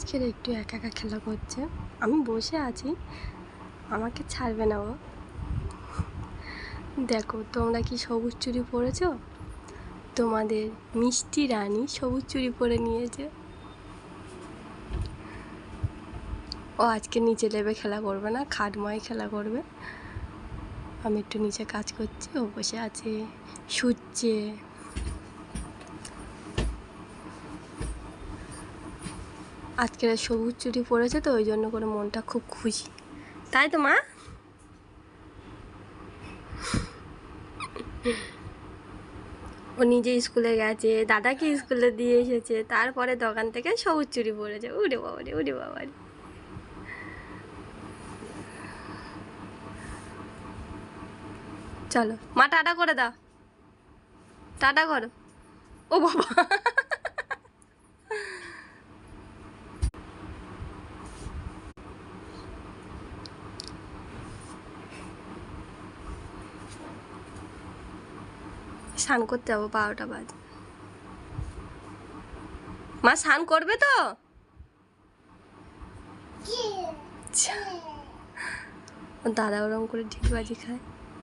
আজকের একটু একা একা খেলা করছে, আমি বসে আছি, আমাকে ছাড়বে না ও। দেখো তোমরা কি সবুজ চুড়ি পরেছো? তোমাদের মিষ্টি রানী সবুজ চুড়ি পরে নিয়েছে। ও আজকে নিচে লেবে খেলা করবে না, খাটময় খেলা করবে। আমি একটু নিচে কাজ করছি, ও বসে আছে শুচ্ছে। আজকে সবুজ চুড়ি পরেছে তো ওই জন্য করে মনটা খুব খুশি, তাই তো মা? ও নিজে স্কুলে গেছে, দাদাকে স্কুলে দিয়ে এসেছে, তারপরে দোকান থেকে সবুজ চুড়ি পরেছে। উড়ে বাবারে, উড়ে বাবারে। চলো মা টাটা করে দাও, টাটা করো। ও বাবা, স্নান করতে যাবো, 12টা বাজে। মা স্নান করবে তো? দাদা ওরম করে ঢিকবাজি খায়।